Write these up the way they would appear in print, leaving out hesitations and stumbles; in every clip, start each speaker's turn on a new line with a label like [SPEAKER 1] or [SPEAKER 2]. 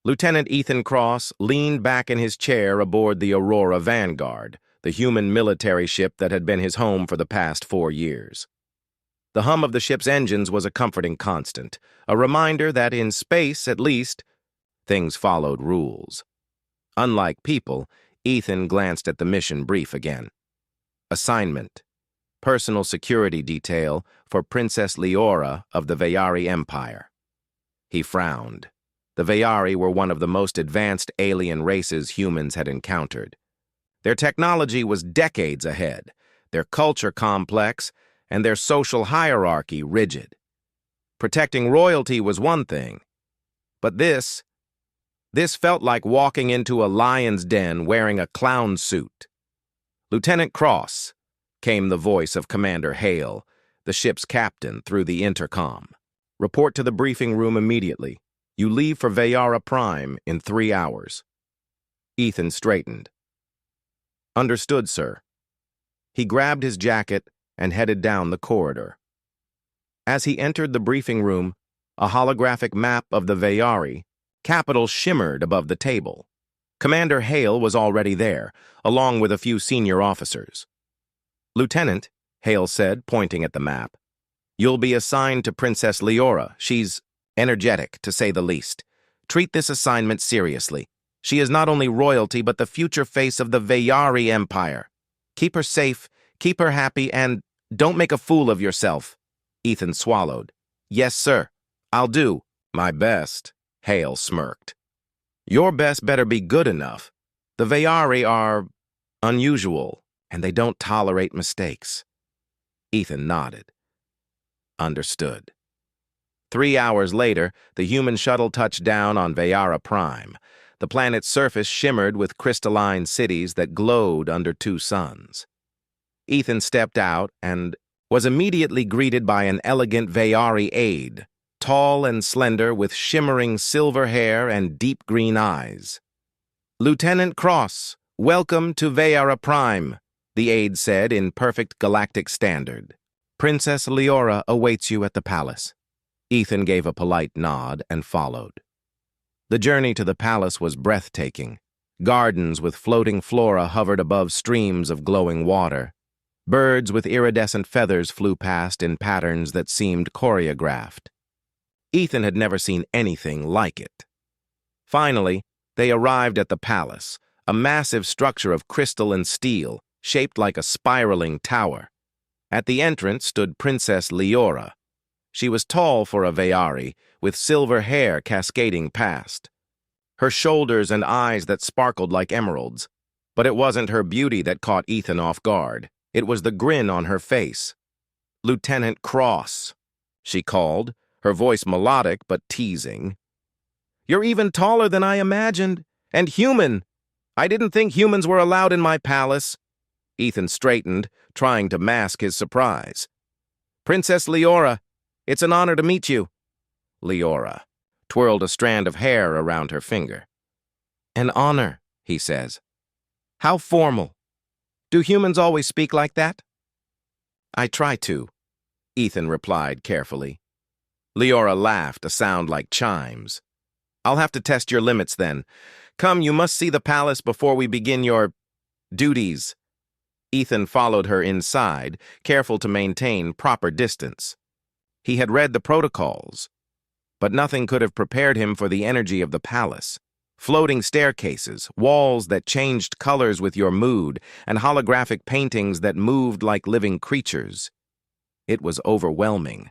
[SPEAKER 1] Lieutenant Ethan Cross leaned back in his chair aboard the Aurora Vanguard, the human military ship that had been his home for the past 4 years. The hum of the ship's engines was a comforting constant, a reminder that in space, at least, things followed rules. Unlike people, Ethan glanced at the mission brief again. Assignment: personal security detail for Princess Leora of the Veyari Empire. He frowned. The Veyari were one of the most advanced alien races humans had encountered. Their technology was decades ahead, their culture complex, and their social hierarchy rigid. Protecting royalty was one thing, but this felt like walking into a lion's den wearing a clown suit. "Lieutenant Cross," came the voice of Commander Hale, the ship's captain, through the intercom. "Report to the briefing room immediately. You leave for Veyara Prime in 3 hours." Ethan straightened. "Understood, sir." He grabbed his jacket and headed down the corridor. As he entered the briefing room, a holographic map of the Veyari capital shimmered above the table. Commander Hale was already there, along with a few senior officers. "Lieutenant," Hale said, pointing at the map, "you'll be assigned to Princess Leora. She's energetic, to say the least. Treat this assignment seriously. She is not only royalty, but the future face of the Veyari Empire. Keep her safe, keep her happy, and don't make a fool of yourself." Ethan swallowed. "Yes, sir. I'll do my best," Hale smirked. "Your best better be good enough. The Veyari are unusual, and they don't tolerate mistakes." Ethan nodded. "Understood." 3 hours later, the human shuttle touched down on Veyara Prime. The planet's surface shimmered with crystalline cities that glowed under 2 suns. Ethan stepped out and was immediately greeted by an elegant Veyari aide, tall and slender with shimmering silver hair and deep green eyes. "Lieutenant Cross, welcome to Veyara Prime," the aide said in perfect galactic standard. "Princess Leora awaits you at the palace." Ethan gave a polite nod and followed. The journey to the palace was breathtaking. Gardens with floating flora hovered above streams of glowing water. Birds with iridescent feathers flew past in patterns that seemed choreographed. Ethan had never seen anything like it. Finally, they arrived at the palace, a massive structure of crystal and steel, shaped like a spiraling tower. At the entrance stood Princess Leora. She was tall for a Veyari, with silver hair cascading past. Her shoulders and eyes that sparkled like emeralds. But it wasn't her beauty that caught Ethan off guard. It was the grin on her face. "Lieutenant Cross," she called, her voice melodic but teasing. "You're even taller than I imagined, and human. I didn't think humans were allowed in my palace." Ethan straightened, trying to mask his surprise. "Princess Leora, it's an honor to meet you." Leora twirled a strand of hair around her finger. "An honor," he says. "How formal. Do humans always speak like that?" "I try to," Ethan replied carefully. Leora laughed, a sound like chimes. "I'll have to test your limits then. Come, you must see the palace before we begin your duties." Ethan followed her inside, careful to maintain proper distance. He had read the protocols, but nothing could have prepared him for the energy of the palace. Floating staircases, walls that changed colors with your mood, and holographic paintings that moved like living creatures. It was overwhelming.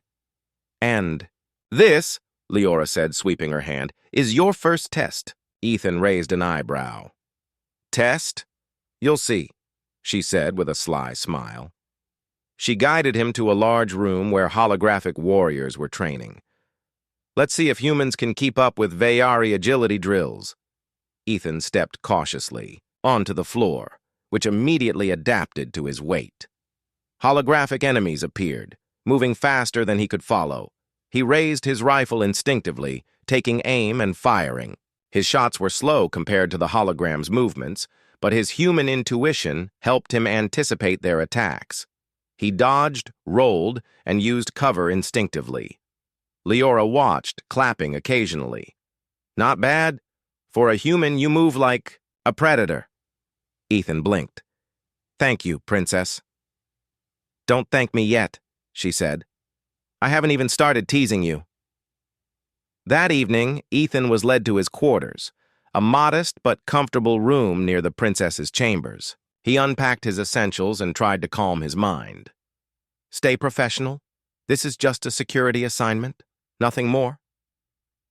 [SPEAKER 1] "And this," Leora said, sweeping her hand, "is your first test." Ethan raised an eyebrow. "Test? You'll see," she said with a sly smile. She guided him to a large room where holographic warriors were training. "Let's see if humans can keep up with Veyari agility drills." Ethan stepped cautiously onto the floor, which immediately adapted to his weight. Holographic enemies appeared, moving faster than he could follow. He raised his rifle instinctively, taking aim and firing. His shots were slow compared to the hologram's movements, but his human intuition helped him anticipate their attacks. He dodged, rolled, and used cover instinctively. Leora watched, clapping occasionally. "Not bad. For a human, you move like a predator. Ethan blinked. Thank you, Princess. Don't thank me yet, she said. I haven't even started teasing you. That evening, Ethan was led to his quarters, a modest but comfortable room near the princess's chambers. He unpacked his essentials and tried to calm his mind. Stay professional. This is just a security assignment, nothing more.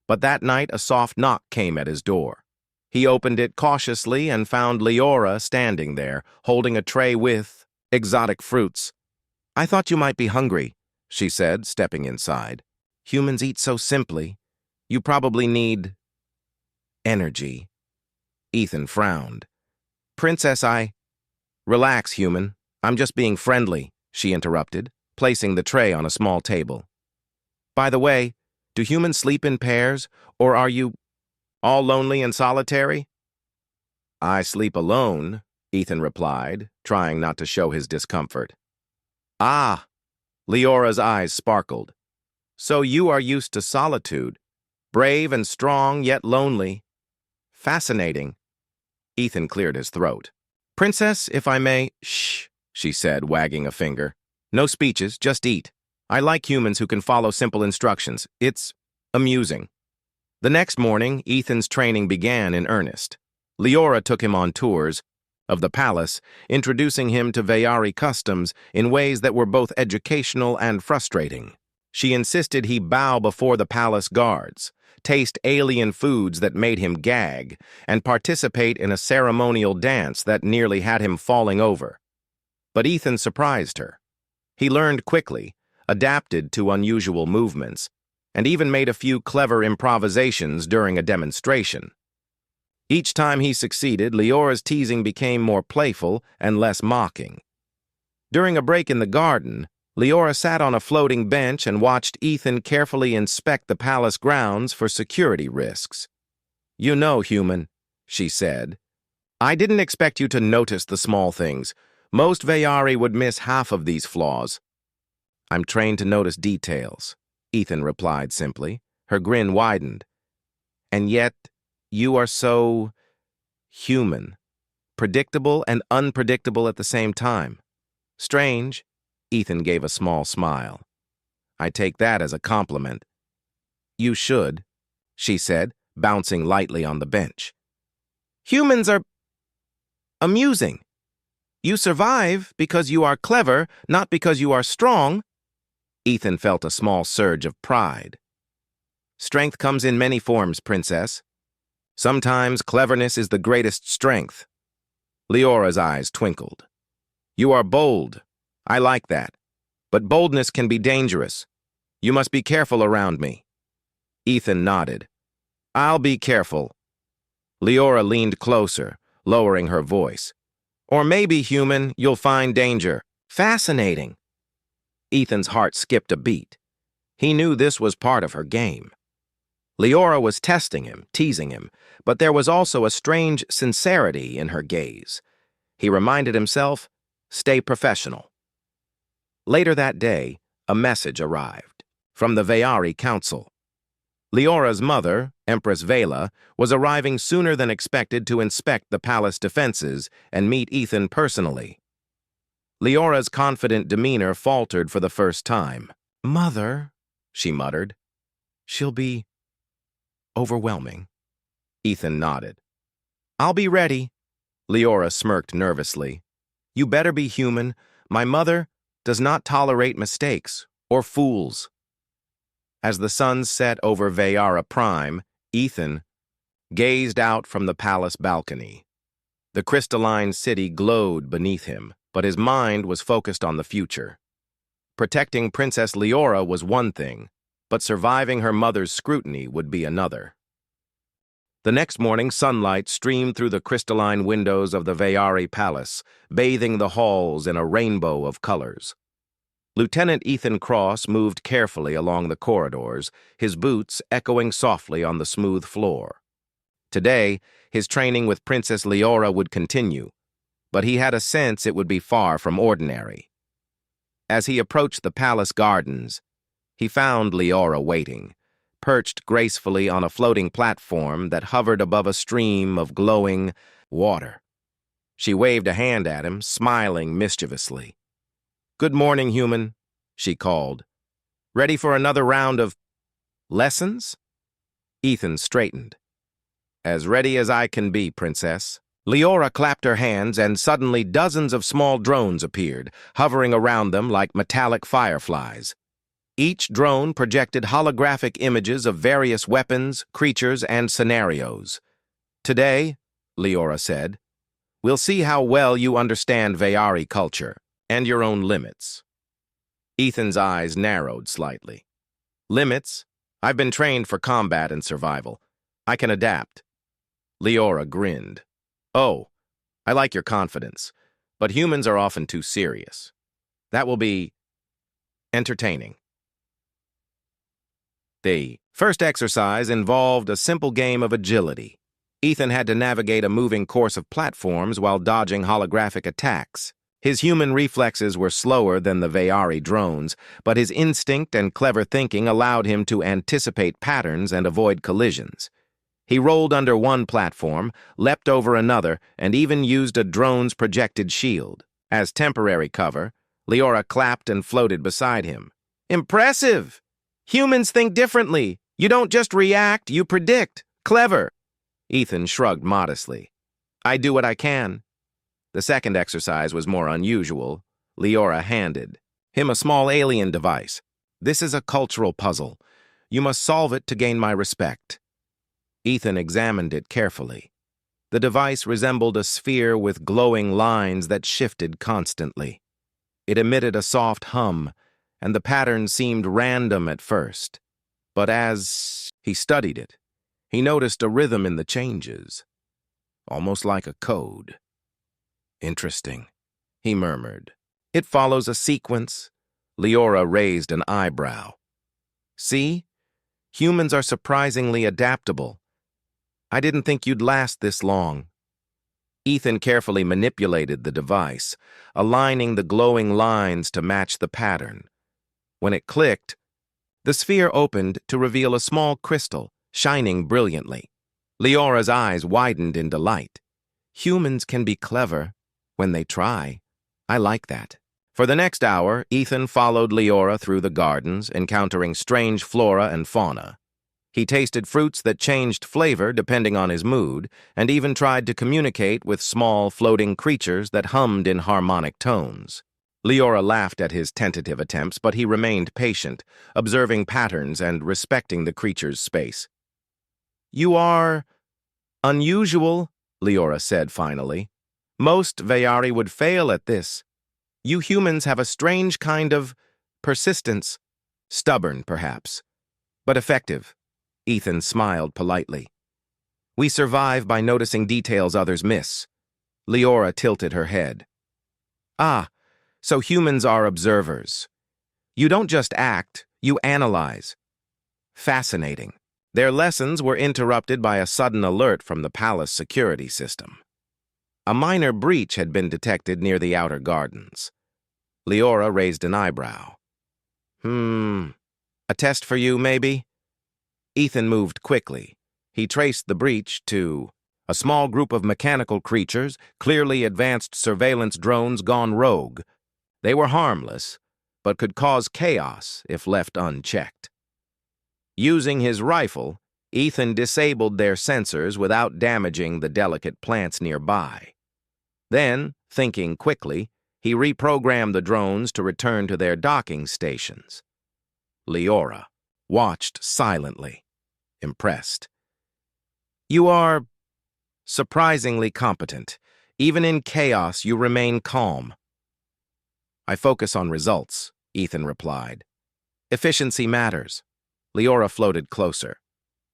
[SPEAKER 1] But that night, a soft knock came at his door. He opened it cautiously and found Leora standing there, holding a tray with exotic fruits. I thought you might be hungry, she said, stepping inside. Humans eat so simply. You probably need energy. Ethan frowned. Princess, Relax, human. I'm just being friendly, she interrupted, placing the tray on a small table. By the way, do humans sleep in pairs, or are you all lonely and solitary? I sleep alone, Ethan replied, trying not to show his discomfort. Ah, Leora's eyes sparkled. So you are used to solitude, brave and strong yet lonely. Fascinating. Ethan cleared his throat. Princess, if I may, shh, she said, wagging a finger. No speeches, just eat. I like humans who can follow simple instructions. It's amusing. The next morning, Ethan's training began in earnest. Leora took him on tours of the palace, introducing him to Veyari customs in ways that were both educational and frustrating. She insisted he bow before the palace guards, taste alien foods that made him gag, and participate in a ceremonial dance that nearly had him falling over. But Ethan surprised her. He learned quickly, adapted to unusual movements, and even made a few clever improvisations during a demonstration. Each time he succeeded, Leora's teasing became more playful and less mocking. During a break in the garden, Leora sat on a floating bench and watched Ethan carefully inspect the palace grounds for security risks. You know, human, she said. I didn't expect you to notice the small things. Most Veyari would miss half of these flaws. I'm trained to notice details, Ethan replied simply. Her grin widened. And yet, you are so human, predictable and unpredictable at the same time. Strange. Ethan gave a small smile. I take that as a compliment. You should, she said, bouncing lightly on the bench. Humans are amusing. You survive because you are clever, not because you are strong. Ethan felt a small surge of pride. Strength comes in many forms, Princess. Sometimes cleverness is the greatest strength. Leora's eyes twinkled. You are bold. I like that. But boldness can be dangerous. You must be careful around me. Ethan nodded. I'll be careful. Leora leaned closer, lowering her voice. Or maybe, human, you'll find danger. Fascinating. Ethan's heart skipped a beat. He knew this was part of her game. Leora was testing him, teasing him, but there was also a strange sincerity in her gaze. He reminded himself, stay professional. Later that day, a message arrived from the Veyari Council. Leora's mother, Empress Vela, was arriving sooner than expected to inspect the palace defenses and meet Ethan personally. Leora's confident demeanor faltered for the first time. Mother, she muttered, she'll be overwhelming. Ethan nodded. I'll be ready. Leora smirked nervously. You better be human. My mother does not tolerate mistakes or fools. As the sun set over Veyara Prime, Ethan gazed out from the palace balcony. The crystalline city glowed beneath him, but his mind was focused on the future. Protecting Princess Leora was one thing, but surviving her mother's scrutiny would be another. The next morning, sunlight streamed through the crystalline windows of the Veyari Palace, bathing the halls in a rainbow of colors. Lieutenant Ethan Cross moved carefully along the corridors, his boots echoing softly on the smooth floor. Today, his training with Princess Leora would continue, but he had a sense it would be far from ordinary. As he approached the palace gardens, he found Leora waiting, perched gracefully on a floating platform that hovered above a stream of glowing water. She waved a hand at him, smiling mischievously. "Good morning, human," she called. "Ready for another round of lessons?" Ethan straightened. "As ready as I can be, princess." Leora clapped her hands, and suddenly dozens of small drones appeared, hovering around them like metallic fireflies. Each drone projected holographic images of various weapons, creatures, and scenarios. "Today," Leora said, "we'll see how well you understand Veyari culture and your own limits." Ethan's eyes narrowed slightly. "Limits? I've been trained for combat and survival. I can adapt." Leora grinned. "Oh, I like your confidence, but humans are often too serious. That will be entertaining." The first exercise involved a simple game of agility. Ethan had to navigate a moving course of platforms while dodging holographic attacks. His human reflexes were slower than the Veyari drones, but his instinct and clever thinking allowed him to anticipate patterns and avoid collisions. He rolled under one platform, leapt over another, and even used a drone's projected shield. As temporary cover, Leora clapped and floated beside him. "Impressive! Humans think differently. You don't just react, you predict. Clever." Ethan shrugged modestly. "I do what I can." The second exercise was more unusual. Leora handed him a small alien device. "This is a cultural puzzle. You must solve it to gain my respect." Ethan examined it carefully. The device resembled a sphere with glowing lines that shifted constantly. It emitted a soft hum, and the pattern seemed random at first. But as he studied it, he noticed a rhythm in the changes, almost like a code. "Interesting," he murmured. "It follows a sequence." Leora raised an eyebrow. "See? Humans are surprisingly adaptable. I didn't think you'd last this long." Ethan carefully manipulated the device, aligning the glowing lines to match the pattern. When it clicked, the sphere opened to reveal a small crystal, shining brilliantly. Leora's eyes widened in delight. "Humans can be clever when they try. I like that." For the next hour, Ethan followed Leora through the gardens, encountering strange flora and fauna. He tasted fruits that changed flavor depending on his mood, and even tried to communicate with small, floating creatures that hummed in harmonic tones. Leora laughed at his tentative attempts, but he remained patient, observing patterns and respecting the creature's space. "You are unusual," Leora said finally. "Most Veyari would fail at this. You humans have a strange kind of persistence. Stubborn, perhaps, but effective." Ethan smiled politely. "We survive by noticing details others miss." Leora tilted her head. "Ah, so humans are observers. You don't just act, you analyze." Fascinating. Their lessons were interrupted by a sudden alert from the palace security system. A minor breach had been detected near the outer gardens. Leora raised an eyebrow. A test for you, maybe?" Ethan moved quickly. He traced the breach to a small group of mechanical creatures, clearly advanced surveillance drones gone rogue. They were harmless, but could cause chaos if left unchecked. Using his rifle, Ethan disabled their sensors without damaging the delicate plants nearby. Then, thinking quickly, he reprogrammed the drones to return to their docking stations. Leora watched silently, impressed. "You are surprisingly competent. Even in chaos, you remain calm." "I focus on results," Ethan replied. "Efficiency matters." Leora floated closer.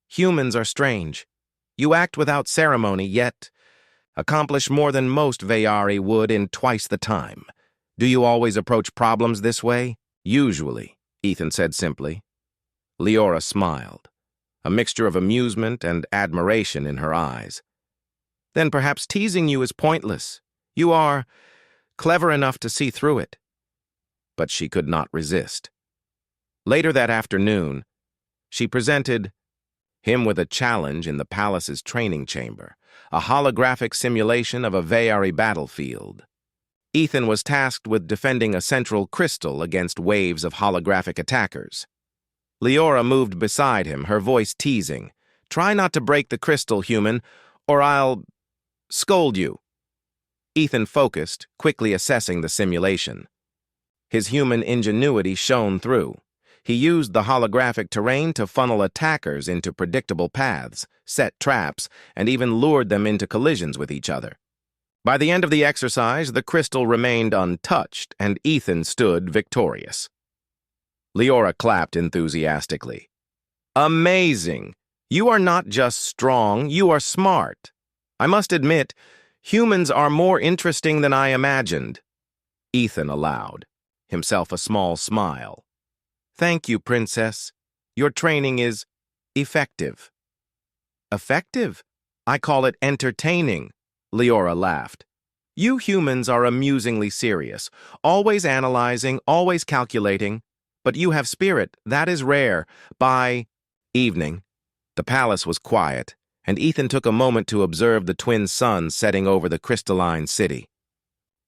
[SPEAKER 1] "Humans are strange. You act without ceremony, yet accomplish more than most Veyari would in twice the time. Do you always approach problems this way?" "Usually," Ethan said simply. Leora smiled, a mixture of amusement and admiration in her eyes. "Then perhaps teasing you is pointless. You are clever enough to see through it." But she could not resist. Later that afternoon, She presented him with a challenge in the palace's training chamber, a holographic simulation of a Veyari battlefield. Ethan was tasked with defending a central crystal against waves of holographic attackers. Leora moved beside him, her voice teasing. "Try not to break the crystal, human, or I'll scold you." Ethan focused, quickly assessing the simulation. His human ingenuity shone through. He used the holographic terrain to funnel attackers into predictable paths, set traps, and even lured them into collisions with each other. By the end of the exercise, the crystal remained untouched, and Ethan stood victorious. Leora clapped enthusiastically. "Amazing! You are not just strong, you are smart. I must admit, humans are more interesting than I imagined." Ethan allowed himself a small smile. "Thank you, Princess. Your training is effective." "Effective? I call it entertaining," Leora laughed. "You humans are amusingly serious, always analyzing, always calculating. But you have spirit, that is rare." By evening, the palace was quiet, and Ethan took a moment to observe the twin suns setting over the crystalline city.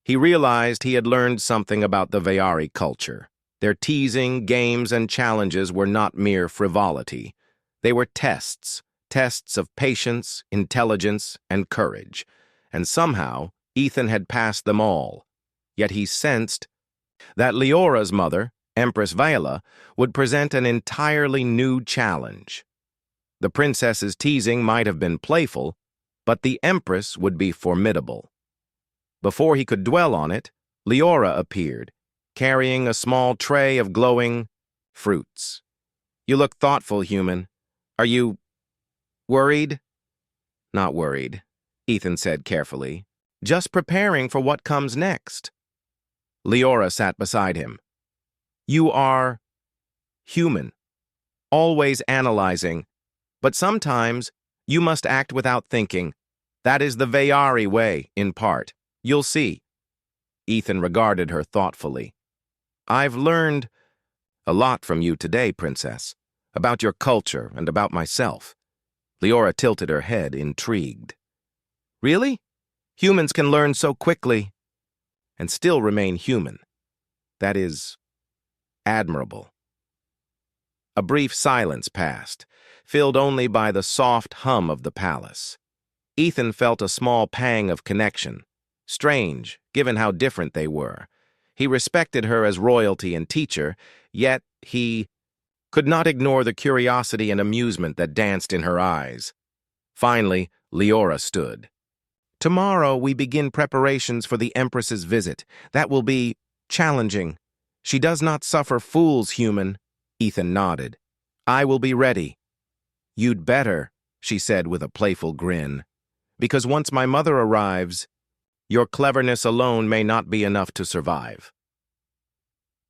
[SPEAKER 1] He realized he had learned something about the Veyari culture. Their teasing, games, and challenges were not mere frivolity. They were tests of patience, intelligence, and courage. And somehow, Ethan had passed them all. Yet he sensed that Leora's mother, Empress Viola, would present an entirely new challenge. The princess's teasing might have been playful, but the Empress would be formidable. Before he could dwell on it, Leora appeared, carrying a small tray of glowing fruits. "You look thoughtful, human. Are you worried?" "Not worried," Ethan said carefully. "Just preparing for what comes next." Leora sat beside him. "You are human, always analyzing, but sometimes you must act without thinking. That is the Veyari way, in part. You'll see." Ethan regarded her thoughtfully. "I've learned a lot from you today, Princess, about your culture and about myself." Leora tilted her head, intrigued. "Really? Humans can learn so quickly and still remain human. That is admirable." A brief silence passed, filled only by the soft hum of the palace. Ethan felt a small pang of connection. Strange, given how different they were. He respected her as royalty and teacher, yet he could not ignore the curiosity and amusement that danced in her eyes. Finally, Leora stood. "Tomorrow we begin preparations for the Empress's visit. That will be challenging. She does not suffer fools, human." Ethan nodded. "I will be ready." "You'd better," she said with a playful grin. "Because once my mother arrives, your cleverness alone may not be enough to survive."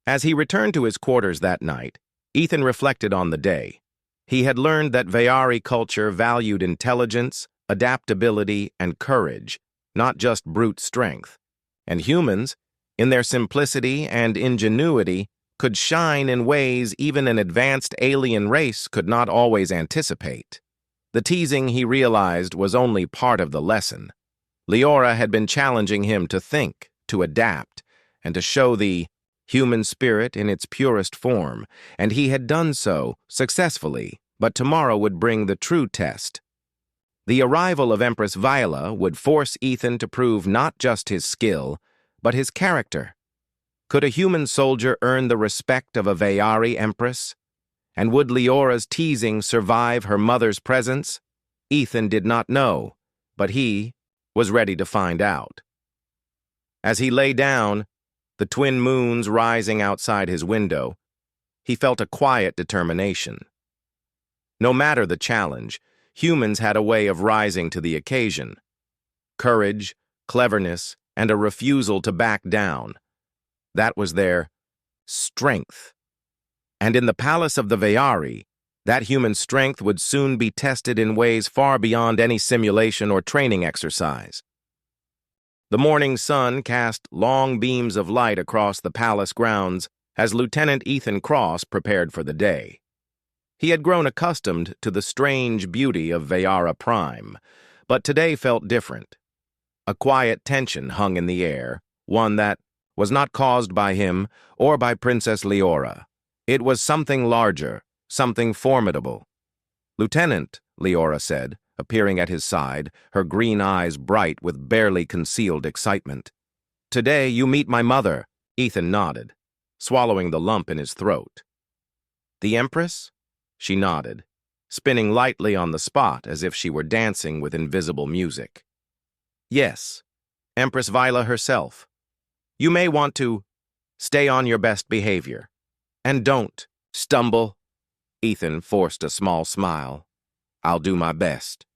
[SPEAKER 1] As he returned to his quarters that night, Ethan reflected on the day. He had learned that Veyari culture valued intelligence, adaptability, and courage, not just brute strength. And humans, in their simplicity and ingenuity, could shine in ways even an advanced alien race could not always anticipate. The teasing, he realized, was only part of the lesson. Leora had been challenging him to think, to adapt, and to show the human spirit in its purest form, and he had done so successfully, but tomorrow would bring the true test. The arrival of Empress Viola would force Ethan to prove not just his skill, but his character. Could a human soldier earn the respect of a Veyari empress? And would Leora's teasing survive her mother's presence? Ethan did not know, but he was ready to find out. As he lay down, the twin moons rising outside his window, he felt a quiet determination. No matter the challenge, humans had a way of rising to the occasion. Courage, cleverness, and a refusal to back down. That was their strength. And in the palace of the Veyari, that human strength would soon be tested in ways far beyond any simulation or training exercise. The morning sun cast long beams of light across the palace grounds as Lieutenant Ethan Cross prepared for the day. He had grown accustomed to the strange beauty of Vayara Prime, but today felt different. A quiet tension hung in the air, one that was not caused by him or by Princess Leora. It was something larger, something formidable. "Lieutenant," Leora said, appearing at his side, her green eyes bright with barely concealed excitement. "Today you meet my mother," Ethan nodded, swallowing the lump in his throat. "The Empress?" She nodded, spinning lightly on the spot as if she were dancing with invisible music. "Yes, Empress Viola herself. You may want to stay on your best behavior. And don't stumble." Ethan forced a small smile. "I'll do my best."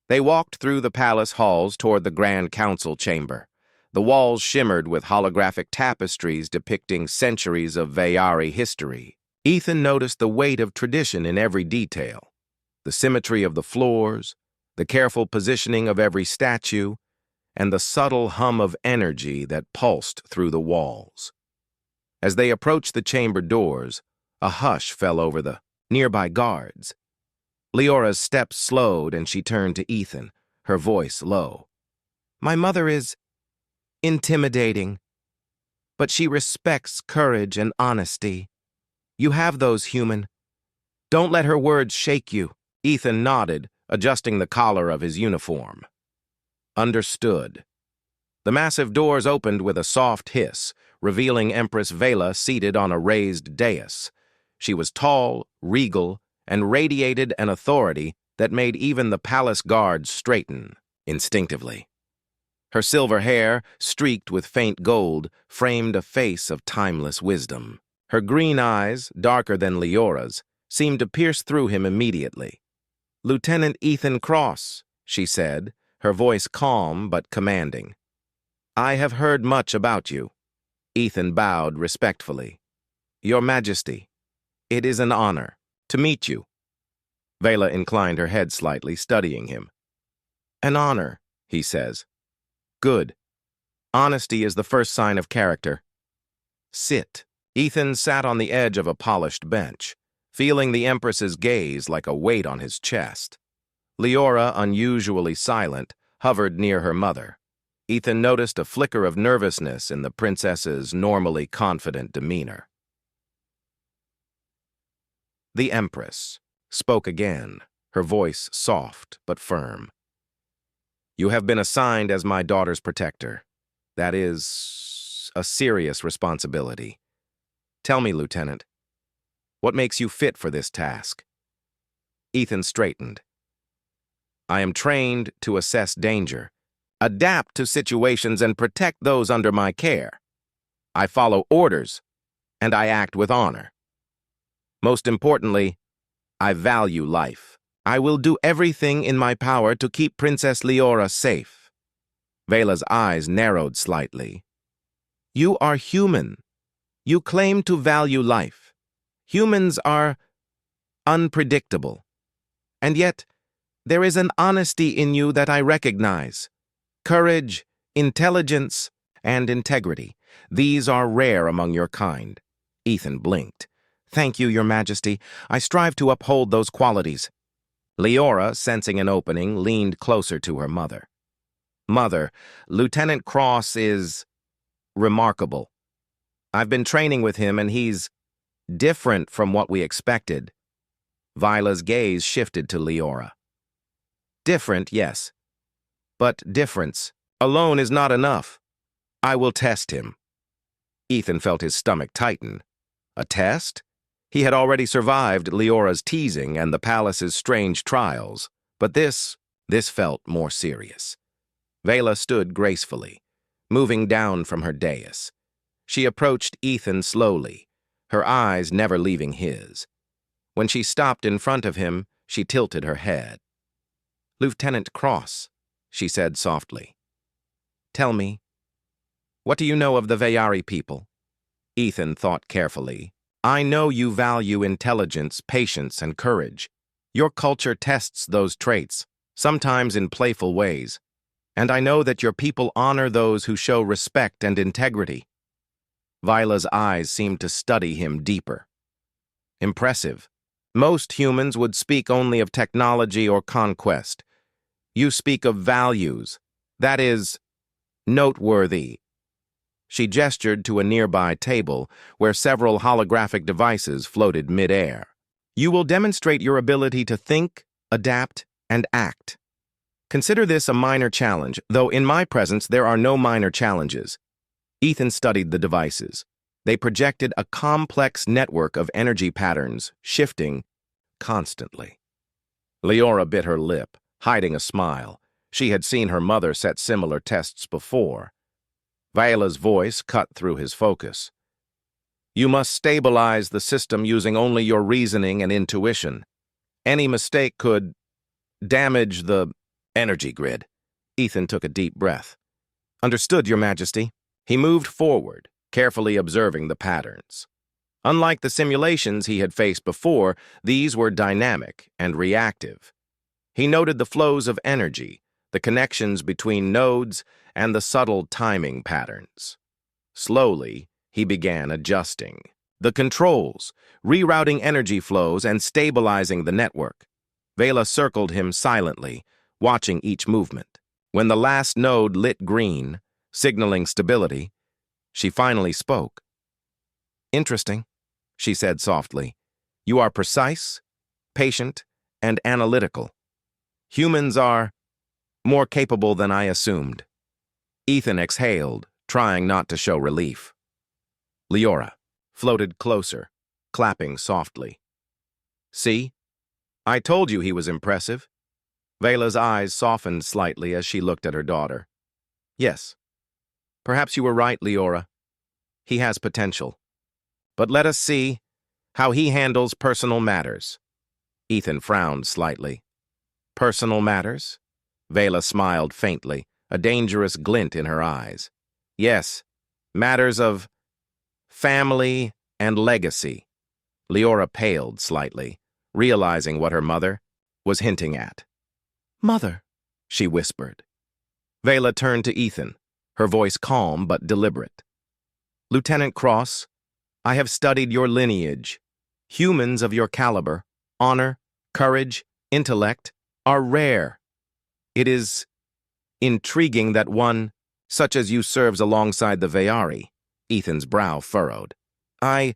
[SPEAKER 1] They walked through the palace halls toward the Grand Council chamber. The walls shimmered with holographic tapestries depicting centuries of Vayari history. Ethan noticed the weight of tradition in every detail, the symmetry of the floors, the careful positioning of every statue, and the subtle hum of energy that pulsed through the walls. As they approached the chamber doors, a hush fell over the nearby guards. Leora's steps slowed and she turned to Ethan, her voice low. "My mother is intimidating, but she respects courage and honesty. You have those, human. Don't let her words shake you." Ethan nodded, adjusting the collar of his uniform. "Understood." The massive doors opened with a soft hiss, revealing Empress Vela seated on a raised dais. She was tall, regal, and radiated an authority that made even the palace guards straighten instinctively. Her silver hair, streaked with faint gold, framed a face of timeless wisdom. Her green eyes, darker than Leora's, seemed to pierce through him immediately. "Lieutenant Ethan Cross," she said, her voice calm but commanding. "I have heard much about you." Ethan bowed respectfully. "Your Majesty, it is an honor to meet you." Vela inclined her head slightly, studying him. "An honor," he says. "Good. Honesty is the first sign of character. Sit." Ethan sat on the edge of a polished bench, feeling the Empress's gaze like a weight on his chest. Leora, unusually silent, hovered near her mother. Ethan noticed a flicker of nervousness in the princess's normally confident demeanor. The Empress spoke again, her voice soft but firm. "You have been assigned as my daughter's protector. That is a serious responsibility. Tell me, Lieutenant, what makes you fit for this task?" Ethan straightened. "I am trained to assess danger, adapt to situations, and protect those under my care. I follow orders, and I act with honor. Most importantly, I value life. I will do everything in my power to keep Princess Leora safe." Vela's eyes narrowed slightly. "You are human. You claim to value life. Humans are unpredictable. And yet, there is an honesty in you that I recognize. Courage, intelligence, and integrity. These are rare among your kind." Ethan blinked. "Thank you, Your Majesty. I strive to uphold those qualities." Leora, sensing an opening, leaned closer to her mother. "Mother, Lieutenant Cross is remarkable. I've been training with him, and he's different from what we expected." Viola's gaze shifted to Leora. "Different, yes. But difference alone is not enough. I will test him." Ethan felt his stomach tighten. A test? He had already survived Leora's teasing and the palace's strange trials, but this felt more serious. Vela stood gracefully, moving down from her dais. She approached Ethan slowly, her eyes never leaving his. When she stopped in front of him, she tilted her head. "Lieutenant Cross," she said softly. "Tell me, what do you know of the Vayari people?" Ethan thought carefully. "I know you value intelligence, patience, and courage. Your culture tests those traits, sometimes in playful ways. And I know that your people honor those who show respect and integrity." Viola's eyes seemed to study him deeper. "Impressive. Most humans would speak only of technology or conquest. You speak of values. That is noteworthy. She gestured to a nearby table where several holographic devices floated mid-air. You will demonstrate your ability to think, adapt, and act. Consider this a minor challenge, though in my presence there are no minor challenges. Ethan studied the devices. They projected a complex network of energy patterns, shifting constantly. Leora bit her lip, hiding a smile. She had seen her mother set similar tests before. Viola's voice cut through his focus. You must stabilize the system using only your reasoning and intuition. Any mistake could damage the energy grid. Ethan took a deep breath. Understood, Your Majesty. He moved forward, carefully observing the patterns. Unlike the simulations he had faced before, these were dynamic and reactive. He noted the flows of energy, the connections between nodes, and the subtle timing patterns. Slowly, he began adjusting the controls, rerouting energy flows and stabilizing the network. Vela circled him silently, watching each movement. When the last node lit green, signaling stability, she finally spoke. Interesting, she said softly. You are precise, patient, and analytical. Humans are more capable than I assumed. Ethan exhaled, trying not to show relief. Leora floated closer, clapping softly. See? I told you he was impressive. Vela's eyes softened slightly as she looked at her daughter. Yes. Perhaps you were right, Leora. He has potential. But let us see how he handles personal matters. Ethan frowned slightly. Personal matters? Vela smiled faintly, a dangerous glint in her eyes. Yes, matters of family and legacy. Leora paled slightly, realizing what her mother was hinting at. Mother, she whispered. Vela turned to Ethan, her voice calm but deliberate. Lieutenant Cross, I have studied your lineage. Humans of your caliber, honor, courage, intellect, are rare. It is intriguing that one such as you serves alongside the Veyari. Ethan's brow furrowed. I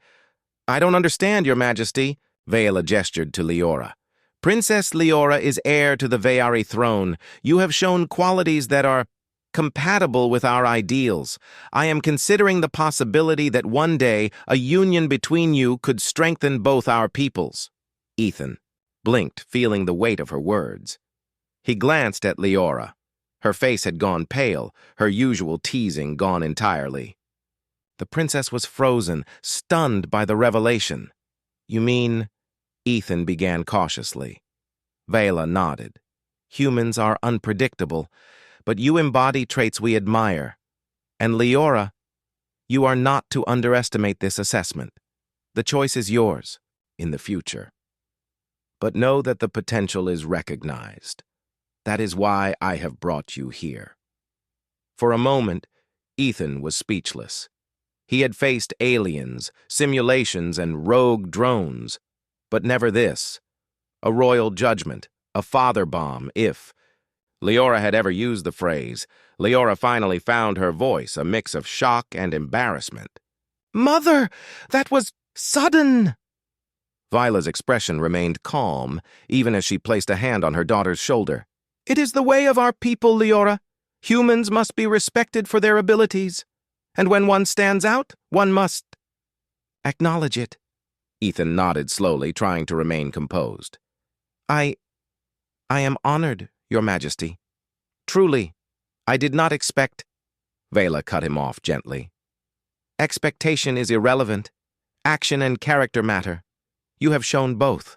[SPEAKER 1] don't understand, Your Majesty, Vela gestured to Leora. Princess Leora is heir to the Veyari throne. You have shown qualities that are compatible with our ideals. I am considering the possibility that one day a union between you could strengthen both our peoples. Ethan blinked, feeling the weight of her words. He glanced at Leora. Her face had gone pale, her usual teasing gone entirely. The princess was frozen, stunned by the revelation. You mean? Ethan began cautiously. Vela nodded. Humans are unpredictable, but you embody traits we admire. And Leora, you are not to underestimate this assessment. The choice is yours in the future. But know that the potential is recognized. That is why I have brought you here. For a moment, Ethan was speechless. He had faced aliens, simulations, and rogue drones, but never this. A royal judgment, a father bomb, if Leora had ever used the phrase. Leora finally found her voice, a mix of shock and embarrassment. Mother, that was sudden! Viola's expression remained calm, even as she placed a hand on her daughter's shoulder. It is the way of our people, Leora. Humans must be respected for their abilities. And when one stands out, one must acknowledge it. Ethan nodded slowly, trying to remain composed. I am honored, Your Majesty. Truly, I did not expect... Vela cut him off gently. Expectation is irrelevant. Action and character matter. You have shown both.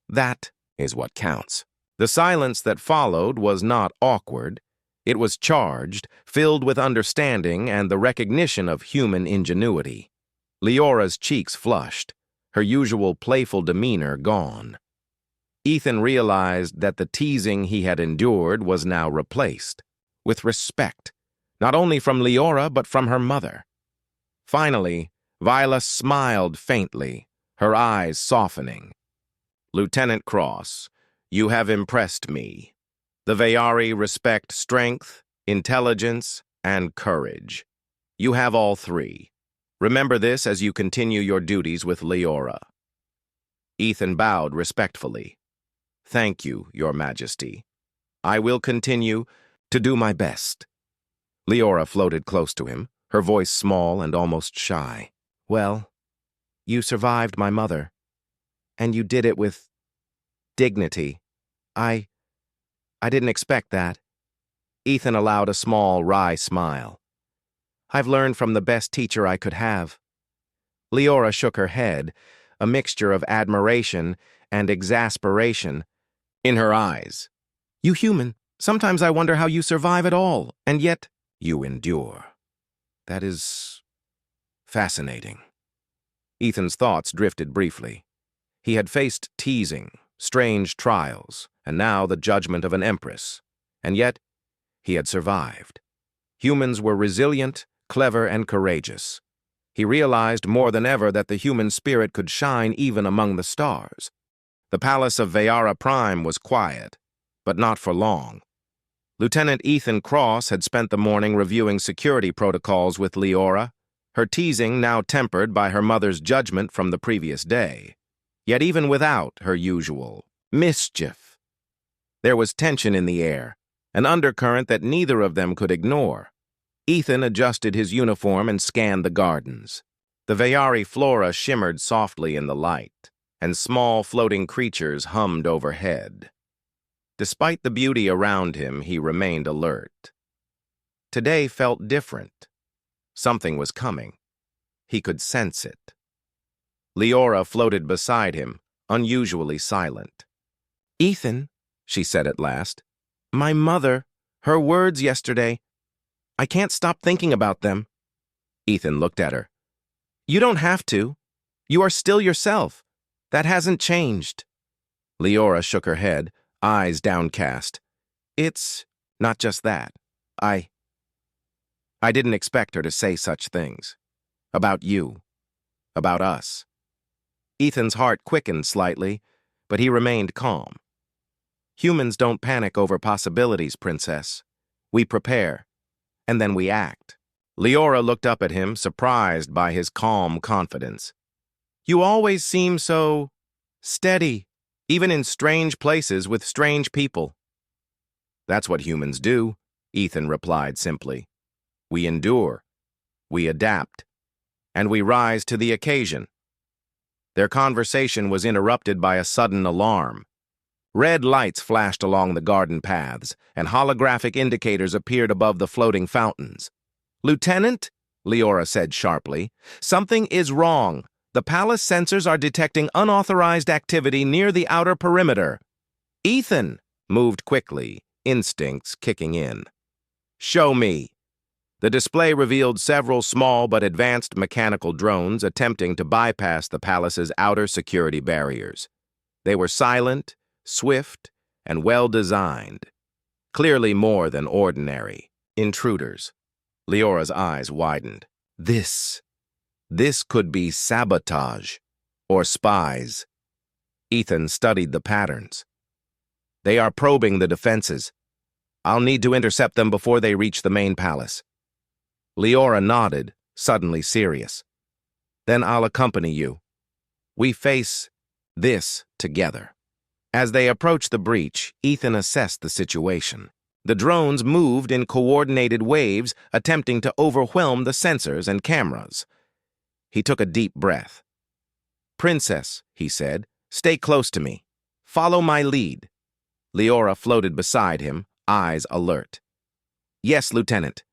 [SPEAKER 1] That is what counts. The silence that followed was not awkward. It was charged, filled with understanding and the recognition of human ingenuity. Leora's cheeks flushed, her usual playful demeanor gone. Ethan realized that the teasing he had endured was now replaced, with respect, not only from Leora but from her mother. Finally, Viola smiled faintly, her eyes softening. Lieutenant Cross, you have impressed me. The Veyari respect strength, intelligence, and courage. You have all three. Remember this as you continue your duties with Leora. Ethan bowed respectfully. Thank you, Your Majesty. I will continue to do my best. Leora floated close to him, her voice small and almost shy. Well, you survived my mother, and you did it with dignity. I didn't expect that. Ethan allowed a small, wry smile. I've learned from the best teacher I could have. Leora shook her head, a mixture of admiration and exasperation in her eyes. You human, sometimes I wonder how you survive at all, and yet you endure. That is fascinating. Ethan's thoughts drifted briefly. He had faced teasing, strange trials, and now the judgment of an empress. And yet, he had survived. Humans were resilient, clever, and courageous. He realized more than ever that the human spirit could shine even among the stars. The palace of Veyara Prime was quiet, but not for long. Lieutenant Ethan Cross had spent the morning reviewing security protocols with Leora, her teasing now tempered by her mother's judgment from the previous day. Yet even without her usual mischief, there was tension in the air, an undercurrent that neither of them could ignore. Ethan adjusted his uniform and scanned the gardens. The Veyari flora shimmered softly in the light, and small floating creatures hummed overhead. Despite the beauty around him, he remained alert. Today felt different. Something was coming. He could sense it. Leora floated beside him, unusually silent. Ethan, she said at last, my mother, her words yesterday, I can't stop thinking about them. Ethan looked at her. You don't have to. You are still yourself. That hasn't changed. Leora shook her head, eyes downcast. It's not just that. I didn't expect her to say such things. About you. About us. Ethan's heart quickened slightly, but he remained calm. Humans don't panic over possibilities, Princess. We prepare, and then we act. Leora looked up at him, surprised by his calm confidence. You always seem so steady, even in strange places with strange people. That's what humans do, Ethan replied simply. We endure, we adapt, and we rise to the occasion. Their conversation was interrupted by a sudden alarm. Red lights flashed along the garden paths, and holographic indicators appeared above the floating fountains. Lieutenant, Leora said sharply, something is wrong. The palace sensors are detecting unauthorized activity near the outer perimeter. Ethan moved quickly, instincts kicking in. Show me. The display revealed several small but advanced mechanical drones attempting to bypass the palace's outer security barriers. They were silent, swift, and well-designed. Clearly more than ordinary intruders. Leora's eyes widened. This could be sabotage or spies. Ethan studied the patterns. They are probing the defenses. I'll need to intercept them before they reach the main palace. Leora nodded, suddenly serious. Then I'll accompany you. We face this together. As they approached the breach, Ethan assessed the situation. The drones moved in coordinated waves, attempting to overwhelm the sensors and cameras. He took a deep breath. Princess, he said, stay close to me. Follow my lead. Leora floated beside him, eyes alert. Yes, Lieutenant.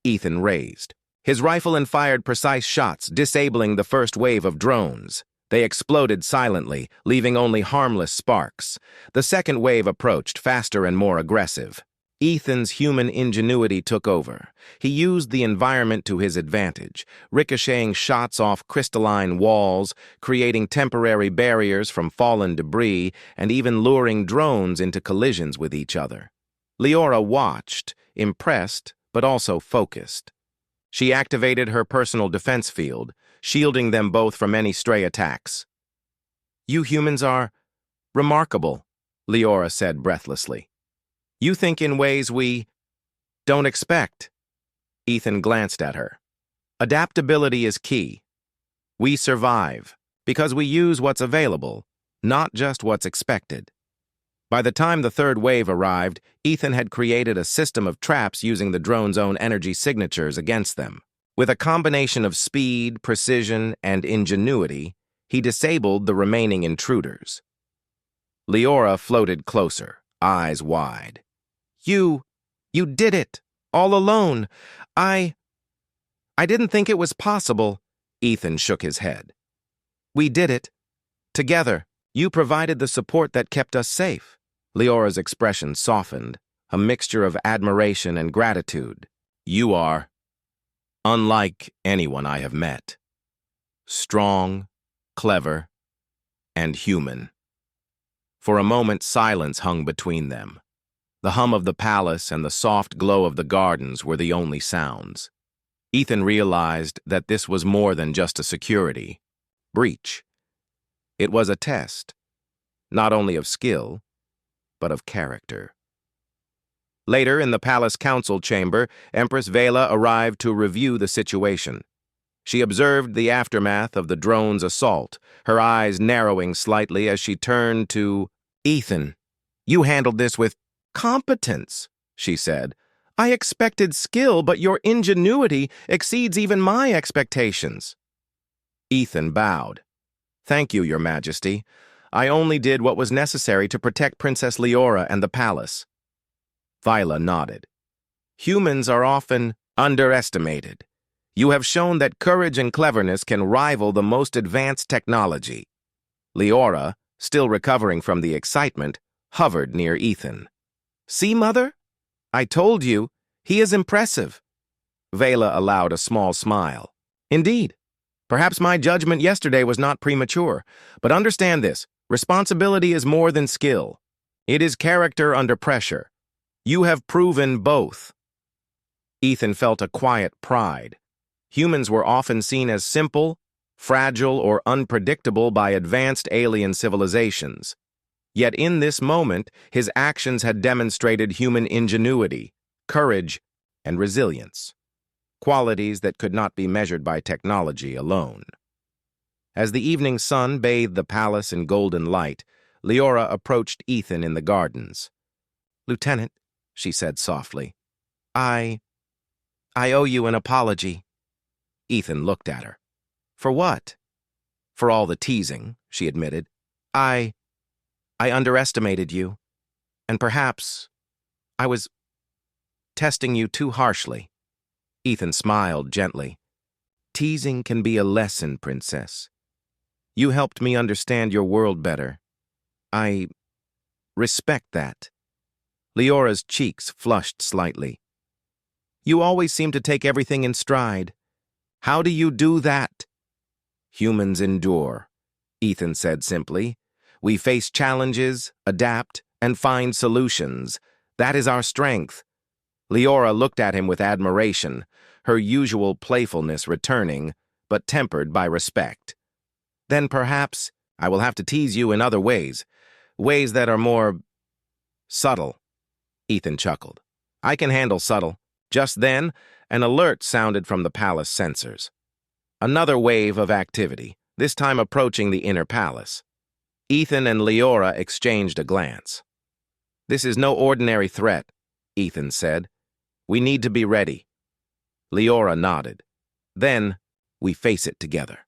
[SPEAKER 1] Ethan raised. His rifle and fired precise shots, disabling the first wave of drones. They exploded silently, leaving only harmless sparks. The second wave approached, faster and more aggressive. Ethan's human ingenuity took over. He used the environment to his advantage, ricocheting shots off crystalline walls, creating temporary barriers from fallen debris, and even luring drones into collisions with each other. Leora watched, impressed, but also focused. She activated her personal defense field, shielding them both from any stray attacks. You humans are Remarkable, Leora said breathlessly. You think in ways we don't expect. Ethan glanced at her. Adaptability is key. We survive because we use what's available, not just what's expected. By the time the third wave arrived, Ethan had created a system of traps using the drone's own energy signatures against them. With a combination of speed, precision, and ingenuity, he disabled the remaining intruders. Leora floated closer, eyes wide. You did it, all alone. I didn't think it was possible. Ethan shook his head. We did it. Together, you provided the support that kept us safe. Leora's expression softened, a mixture of admiration and gratitude. You are unlike anyone I have met. Strong, clever, and human. For a moment, silence hung between them. The hum of the palace and the soft glow of the gardens were the only sounds. Ethan realized that this was more than just a security breach. It was a test, not only of skill, but of character. Later, in the palace council chamber, Empress Vela arrived to review the situation. She observed the aftermath of the drone's assault, her eyes narrowing slightly as she turned to Ethan. You handled this with competence, she said. I expected skill, but your ingenuity exceeds even my expectations. Ethan bowed. Thank you, Your Majesty. I only did what was necessary to protect Princess Leora and the palace. Vila nodded. Humans are often underestimated. You have shown that courage and cleverness can rival the most advanced technology. Leora, still recovering from the excitement, hovered near Ethan. See, Mother? I told you, he is impressive. Vela allowed a small smile. Indeed. Perhaps my judgment yesterday was not premature, but understand this, responsibility is more than skill. It is character under pressure. You have proven both. Ethan felt a quiet pride. Humans were often seen as simple, fragile, or unpredictable by advanced alien civilizations. Yet in this moment, his actions had demonstrated human ingenuity, courage, and resilience, qualities that could not be measured by technology alone. As the evening sun bathed the palace in golden light, Leora approached Ethan in the gardens. Lieutenant, she said softly, I owe you an apology. Ethan looked at her. For what? For all the teasing, she admitted. I underestimated you, and perhaps I was testing you too harshly. Ethan smiled gently. Teasing can be a lesson, Princess. You helped me understand your world better. I respect that. Leora's cheeks flushed slightly. You always seem to take everything in stride. How do you do that? Humans endure, Ethan said simply. We face challenges, adapt, and find solutions. That is our strength. Leora looked at him with admiration, her usual playfulness returning, but tempered by respect. Then perhaps I will have to tease you in other ways that are more subtle. Ethan chuckled. I can handle subtle. Just then, an alert sounded from the palace sensors. Another wave of activity, this time approaching the inner palace. Ethan and Leora exchanged a glance. This is no ordinary threat, Ethan said. We need to be ready. Leora nodded. Then, we face it together.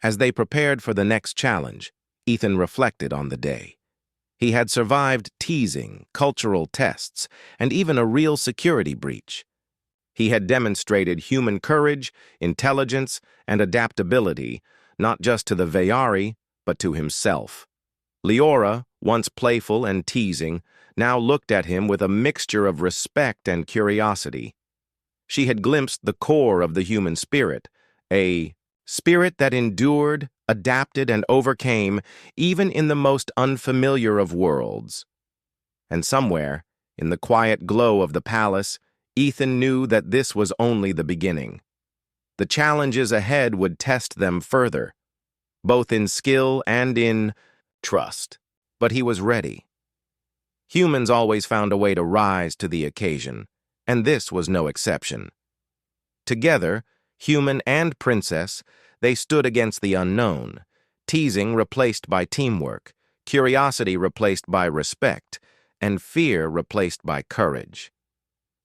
[SPEAKER 1] As they prepared for the next challenge, Ethan reflected on the day. He had survived teasing, cultural tests, and even a real security breach. He had demonstrated human courage, intelligence, and adaptability, not just to the Veyari, but to himself. Leora, once playful and teasing, now looked at him with a mixture of respect and curiosity. She had glimpsed the core of the human spirit, a spirit that endured, adapted, and overcame even in the most unfamiliar of worlds. And somewhere, in the quiet glow of the palace, Ethan knew that this was only the beginning. The challenges ahead would test them further, both in skill and in trust. but he was ready. Humans always found a way to rise to the occasion, and this was no exception. Together, human and princess, they stood against the unknown, teasing replaced by teamwork, curiosity replaced by respect, and fear replaced by courage.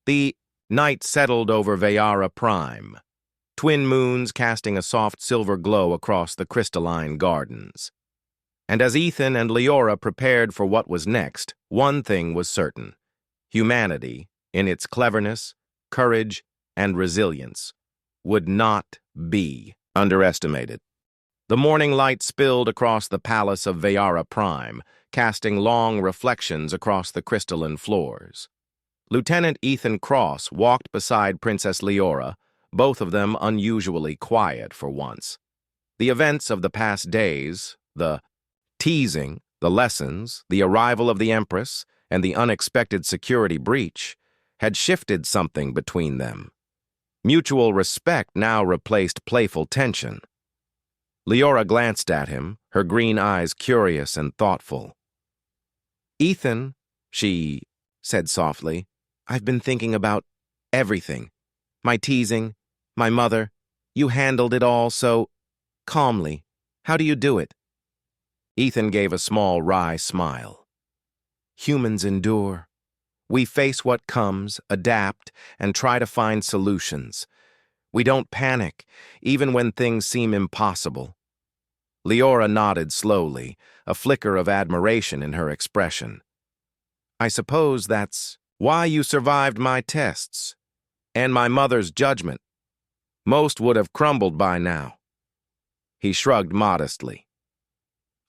[SPEAKER 1] The night settled over Veyara Prime, twin moons casting a soft silver glow across the crystalline gardens. And as Ethan and Leora prepared for what was next, one thing was certain. Humanity, in its cleverness, courage, and resilience, would not be underestimated. The morning light spilled across the palace of Veyara Prime, casting long reflections across the crystalline floors. Lieutenant Ethan Cross walked beside Princess Leora, both of them unusually quiet for once. The events of the past days, the teasing, the lessons, the arrival of the Empress, and the unexpected security breach, had shifted something between them. Mutual respect now replaced playful tension. Leora glanced at him, her green eyes curious and thoughtful. "Ethan," she said softly, "I've been thinking about everything. My teasing, my mother. You handled it all so calmly. How do you do it?" Ethan gave a small, wry smile. "Humans endure. We face what comes, adapt, and try to find solutions. We don't panic, even when things seem impossible." Leora nodded slowly, a flicker of admiration in her expression. "I suppose that's why you survived my tests, and my mother's judgment. Most would have crumbled by now." He shrugged modestly.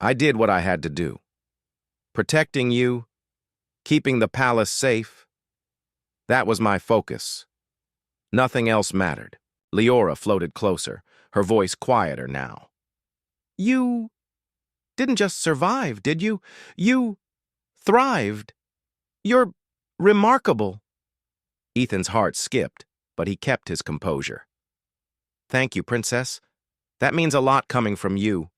[SPEAKER 1] "I did what I had to do. Protecting you, keeping the palace safe, that was my focus. Nothing else mattered." Leora floated closer, her voice quieter now. "You didn't just survive, did you? You thrived. You're remarkable." Ethan's heart skipped, but he kept his composure. "Thank you, Princess. That means a lot coming from you."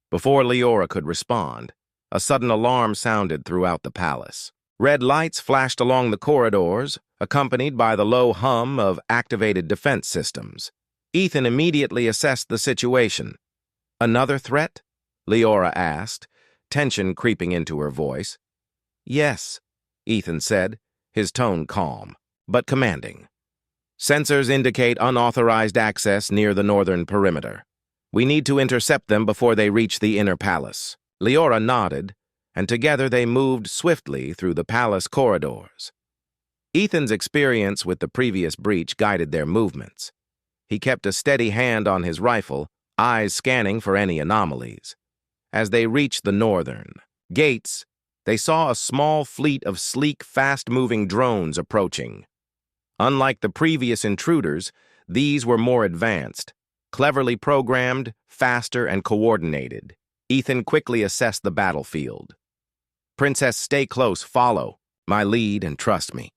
[SPEAKER 1] Before Leora could respond, a sudden alarm sounded throughout the palace. Red lights flashed along the corridors, accompanied by the low hum of activated defense systems. Ethan immediately assessed the situation. "Another threat?" Leora asked, tension creeping into her voice. "Yes," Ethan said, his tone calm, but commanding. "Sensors indicate unauthorized access near the northern perimeter. We need to intercept them before they reach the inner palace." Leora nodded, and together they moved swiftly through the palace corridors. Ethan's experience with the previous breach guided their movements. He kept a steady hand on his rifle, eyes scanning for any anomalies. As they reached the northern gates, they saw a small fleet of sleek, fast-moving drones approaching. Unlike the previous intruders, these were more advanced, cleverly programmed, faster, and coordinated. Ethan quickly assessed the battlefield. "Princess, stay close, follow my lead, and trust me."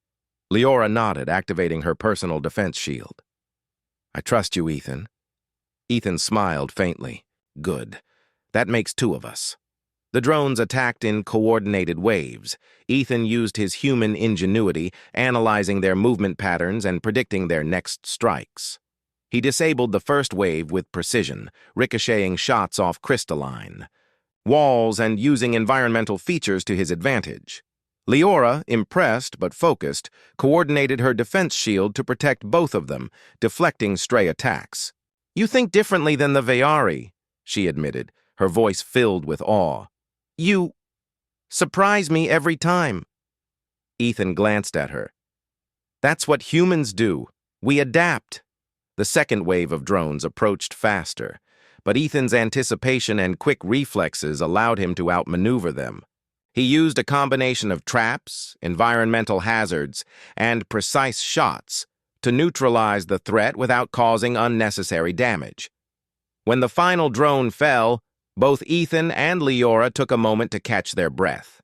[SPEAKER 1] Leora nodded, activating her personal defense shield. "I trust you, Ethan." Ethan smiled faintly. "Good. That makes two of us." The drones attacked in coordinated waves. Ethan used his human ingenuity, analyzing their movement patterns and predicting their next strikes. He disabled the first wave with precision, ricocheting shots off crystalline walls and using environmental features to his advantage. Leora, impressed but focused, coordinated her defense shield to protect both of them, deflecting stray attacks. "You think differently than the Veyari," she admitted, her voice filled with awe. "You surprise me every time." Ethan glanced at her. "That's what humans do. We adapt." The second wave of drones approached faster, but Ethan's anticipation and quick reflexes allowed him to outmaneuver them. He used a combination of traps, environmental hazards, and precise shots to neutralize the threat without causing unnecessary damage. When the final drone fell, both Ethan and Leora took a moment to catch their breath.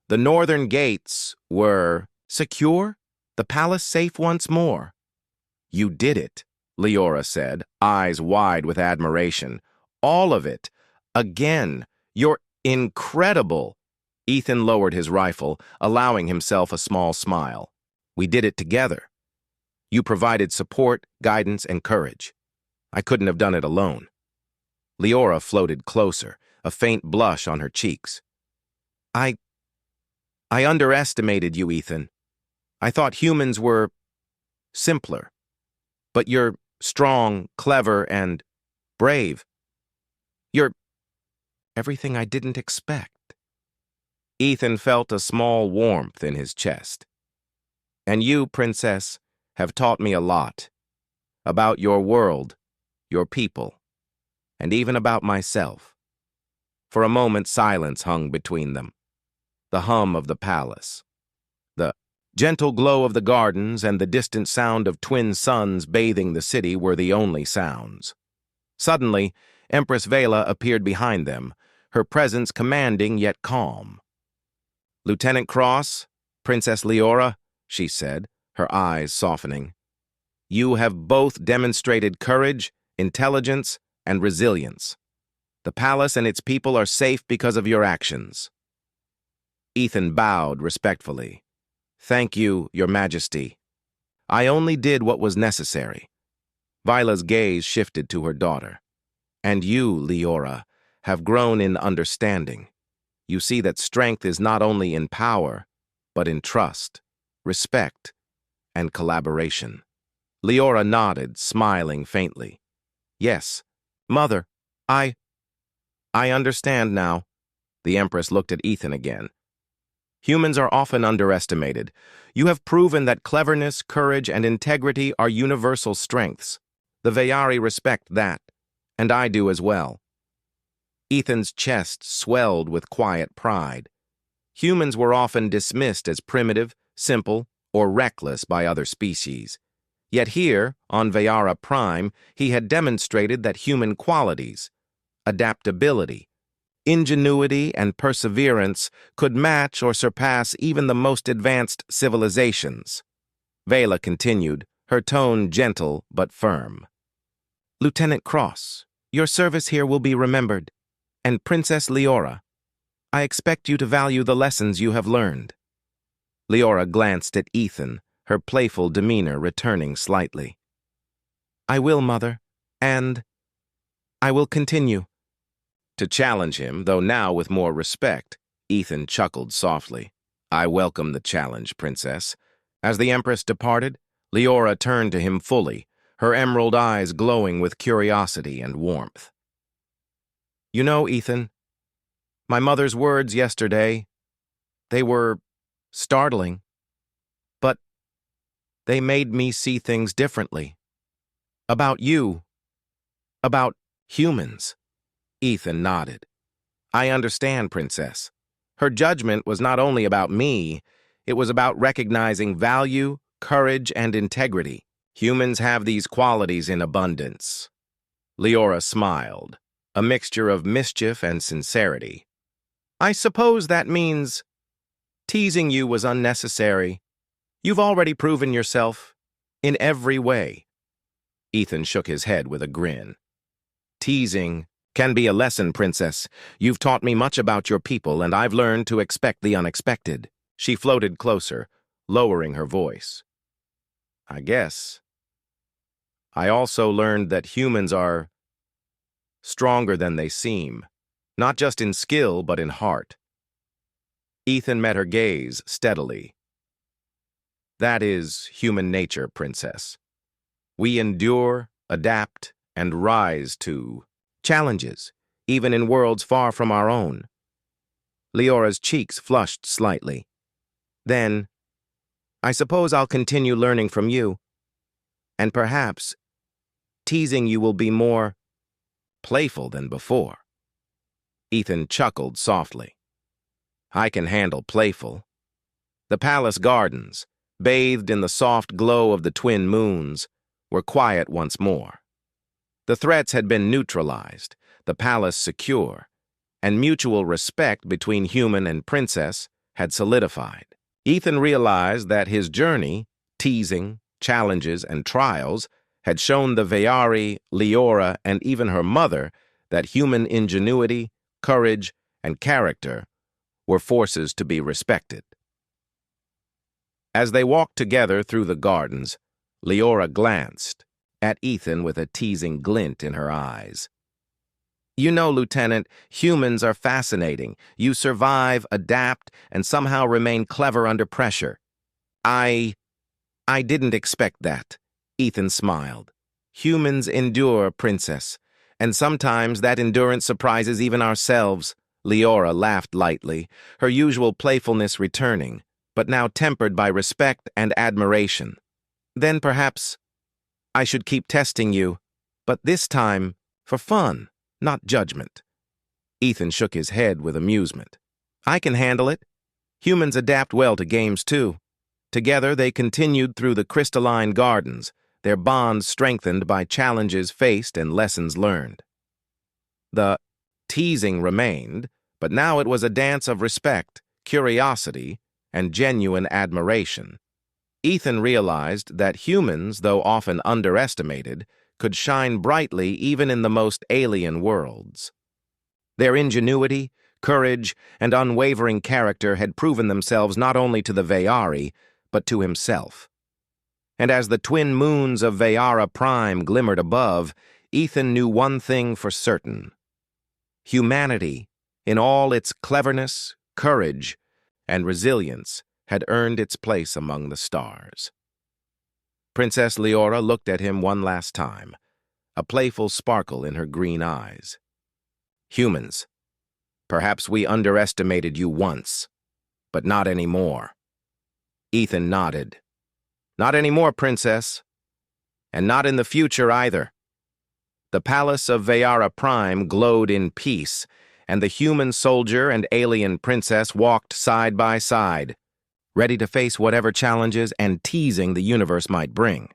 [SPEAKER 1] The northern gates were secure, the palace safe once more. "You did it," Leora said, eyes wide with admiration. "All of it. Again. You're incredible." Ethan lowered his rifle, allowing himself a small smile. We did it together. You provided support, guidance, and courage. I couldn't have done it alone. Leora floated closer, a faint blush on her cheeks. I underestimated you, Ethan. I thought humans were simpler. But you're strong, clever, and brave. You're everything I didn't expect. Ethan felt a small warmth in his chest. And you, Princess, have taught me a lot. About your world, your people, and even about myself. For a moment, silence hung between them. The hum of the palace, the gentle glow of the gardens, and the distant sound of twin suns bathing the city were the only sounds. Suddenly, Empress Vela appeared behind them, her presence commanding yet calm. "Lieutenant Cross, Princess Leora," she said, her eyes softening. "You have both demonstrated courage, intelligence, and resilience. The palace and its people are safe because of your actions." Ethan bowed respectfully. "Thank you, Your Majesty. I only did what was necessary." Vila's gaze shifted to her daughter. "And you, Leora, have grown in understanding. You see that strength is not only in power, but in trust, respect, and collaboration." Leora nodded, smiling faintly. "Yes, Mother, I understand now." The Empress looked at Ethan again. "Humans are often underestimated. You have proven that cleverness, courage, and integrity are universal strengths. The Veyari respect that, and I do as well." Ethan's chest swelled with quiet pride. Humans were often dismissed as primitive, simple, or reckless by other species. Yet here, on Veyara Prime, he had demonstrated that human qualities, adaptability, ingenuity, and perseverance could match or surpass even the most advanced civilizations. Vela continued, her tone gentle but firm. "Lieutenant Cross, your service here will be remembered. And Princess Leora, I expect you to value the lessons you have learned." Leora glanced at Ethan, her playful demeanor returning slightly. "I will, Mother, and I will continue." To challenge him, though now with more respect, Ethan chuckled softly. "I welcome the challenge, Princess." As the Empress departed, Leora turned to him fully, her emerald eyes glowing with curiosity and warmth. "You know, Ethan, my mother's words yesterday, they were startling, but they made me see things differently. About you, about humans." Ethan nodded. "I understand, Princess. Her judgment was not only about me, it was about recognizing value, courage, and integrity. Humans have these qualities in abundance." Leora smiled, a mixture of mischief and sincerity. "I suppose that means teasing you was unnecessary. You've already proven yourself in every way." Ethan shook his head with a grin. "Teasing can be a lesson, Princess. You've taught me much about your people, and I've learned to expect the unexpected." She floated closer, lowering her voice. "I guess I also learned that humans are stronger than they seem, not just in skill, but in heart." Ethan met her gaze steadily. "That is human nature, Princess. We endure, adapt, and rise to challenges, even in worlds far from our own." Leora's cheeks flushed slightly. "Then, I suppose I'll continue learning from you. And perhaps teasing you will be more playful than before." Ethan chuckled softly. "I can handle playful." The palace gardens, bathed in the soft glow of the twin moons, were quiet once more. The threats had been neutralized, the palace secure, and mutual respect between human and princess had solidified. Ethan realized that his journey, teasing, challenges, and trials, had shown the Veyari, Leora, and even her mother that human ingenuity, courage, and character were forces to be respected. As they walked together through the gardens, Leora glanced at Ethan with a teasing glint in her eyes. "You know, Lieutenant, humans are fascinating. You survive, adapt, and somehow remain clever under pressure. I didn't expect that." Ethan smiled. "Humans endure, Princess, and sometimes that endurance surprises even ourselves." Leora laughed lightly, her usual playfulness returning, but now tempered by respect and admiration. "Then perhaps I should keep testing you, but this time for fun, not judgment." Ethan shook his head with amusement. "I can handle it. Humans adapt well to games, too." Together they continued through the crystalline gardens, their bond strengthened by challenges faced and lessons learned. The teasing remained, but now it was a dance of respect, curiosity, and genuine admiration. Ethan realized that humans, though often underestimated, could shine brightly even in the most alien worlds. Their ingenuity, courage, and unwavering character had proven themselves not only to the Veyari, but to himself. And as the twin moons of Veyara Prime glimmered above, Ethan knew one thing for certain. Humanity, in all its cleverness, courage, and resilience, had earned its place among the stars. Princess Leora looked at him one last time, a playful sparkle in her green eyes. "Humans, perhaps we underestimated you once, but not anymore." Ethan nodded. "Not anymore, Princess. And not in the future either." The palace of Veyara Prime glowed in peace, and the human soldier and alien princess walked side by side, ready to face whatever challenges and teasing the universe might bring.